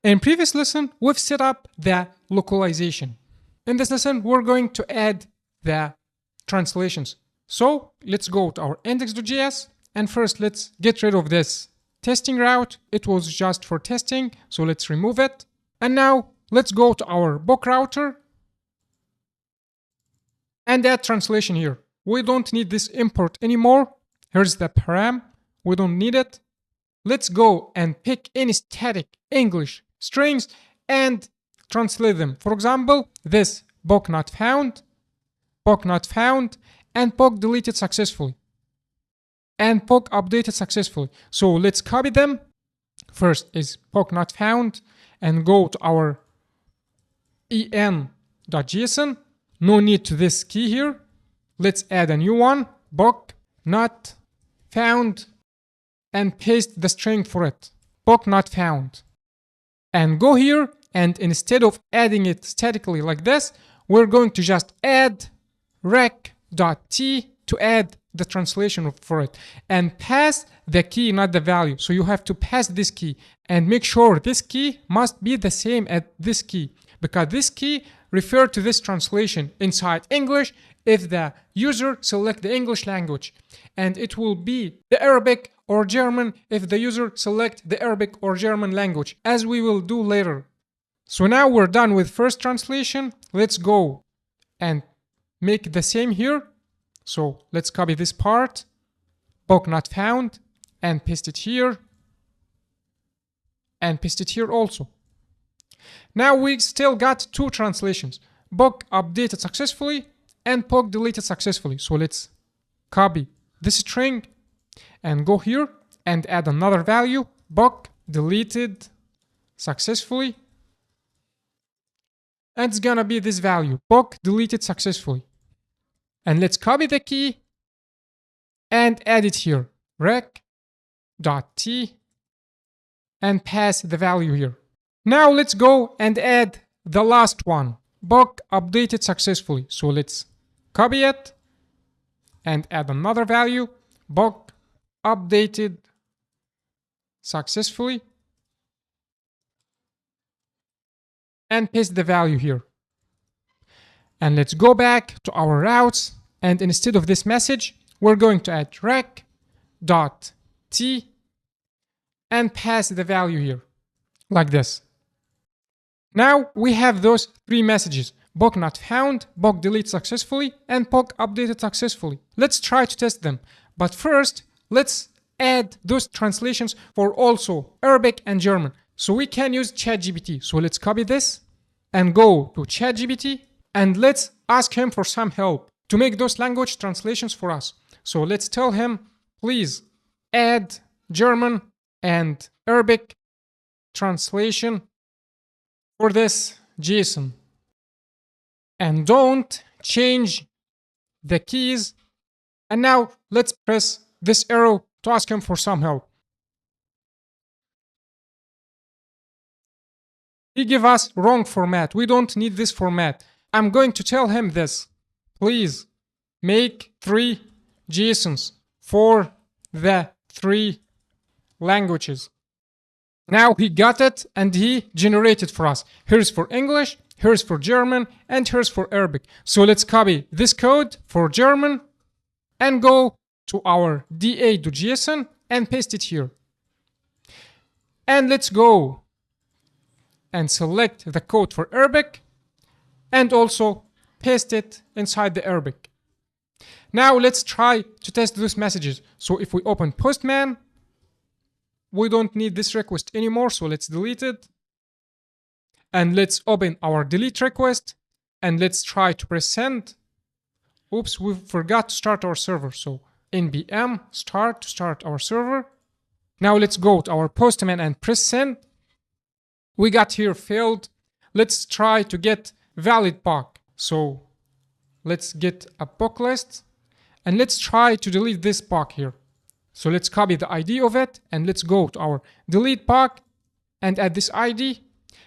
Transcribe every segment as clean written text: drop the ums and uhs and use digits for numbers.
In previous lesson, we've set up the localization. In this lesson, we're going to add the translations. So let's go to our index.js and first let's get rid of this testing route. It was just for testing, so let's remove it. And now let's go to our book router and add translation here. We don't need this import anymore. Here's the param. We don't need it. Let's go and pick any static English strings and translate them. For example, this book not found, and book deleted successfully, and book updated successfully. So let's copy them. First is book not found, and go to our en.json. No need to this key here. Let's add a new one, book not found, and paste the string for it, book not found. And go here, and instead of adding it statically like this, we're going to just add rec.t to add the translation for it, and pass the key, not the value. So you have to pass this key and make sure this key must be the same as this key, because this key refers to this translation inside English if the user select the English language, and it will be the Arabic or German if the user select the Arabic or German language, as we will do later. So now we're done with first translation. Let's go and make the same here. So let's copy this part, book not found, and paste it here, and paste it here also. Now we still got two translations, book updated successfully and book deleted successfully. So let's copy this string and go here and add another value, book deleted successfully. And it's gonna be this value, book deleted successfully. And let's copy the key and add it here, rec.t, and pass the value here. Now let's go and add the last one, book updated successfully. So let's copy it and add another value, book updated successfully, and paste the value here. And let's go back to our routes, and instead of this message, we're going to add rec.t and pass the value here, like this. Now we have those three messages, book not found, book deleted successfully, and book updated successfully. Let's try to test them. But first, let's add those translations for also Arabic and German. So we can use ChatGPT. So let's copy this and go to ChatGPT and let's ask him for some help to make those language translations for us. So let's tell him, please add German and Arabic translation for this JSON. And don't change the keys. And now let's press this arrow to ask him for some help. He gave us wrong format. We don't need this format. I'm going to tell him this. Please make 3 JSONs for the 3 languages. Now he got it and he generated for us. Here's for English, here's for German, and here's for Arabic. So let's copy this code for German and go to our da.json and paste it here. And let's go and select the code for Arabic and also paste it inside the Arabic. Now let's try to test those messages. So if we open Postman, we don't need this request anymore, so let's delete it. And let's open our delete request and let's try to press send. Oops, we forgot to start our server. So npm start to start our server. Now let's go to our Postman and press send. We got here failed. Let's try to get valid POC. So let's get a POC list and let's try to delete this POC here. So let's copy the ID of it and let's go to our delete POC and add this ID.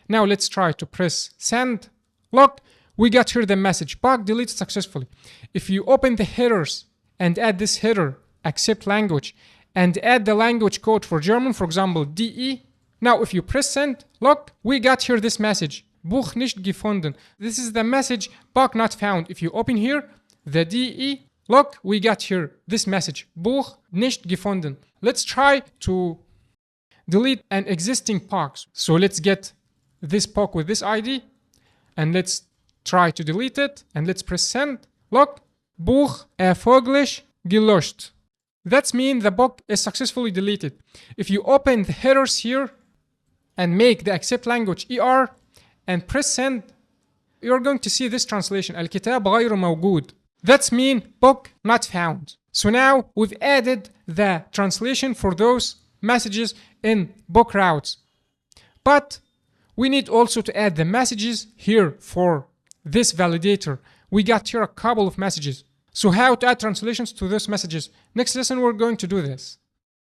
Now let's try to press send. Look, we got here the message, POC deleted successfully. If you open the headers and add this header, accept language, and add the language code for German, for example, DE, Now if you press send, look, we got here this message. Buch nicht gefunden. This is the message, Buch not found. If you open here, the DE, look, we got here this message. Buch nicht gefunden. Let's try to delete an existing POC. So let's get this POC with this ID and let's try to delete it and let's press send. Look, Buch erfolgreich gelöscht. That means the POC is successfully deleted. If you open the headers here and make the accept language ER and press send, you're going to see this translation. الكتاب غير موجود. That means POC not found. So now we've added the translation for those messages in POC routes. But we need also to add the messages here for this validator. We got here a couple of messages. So how to add translations to those messages? Next lesson we're going to do this.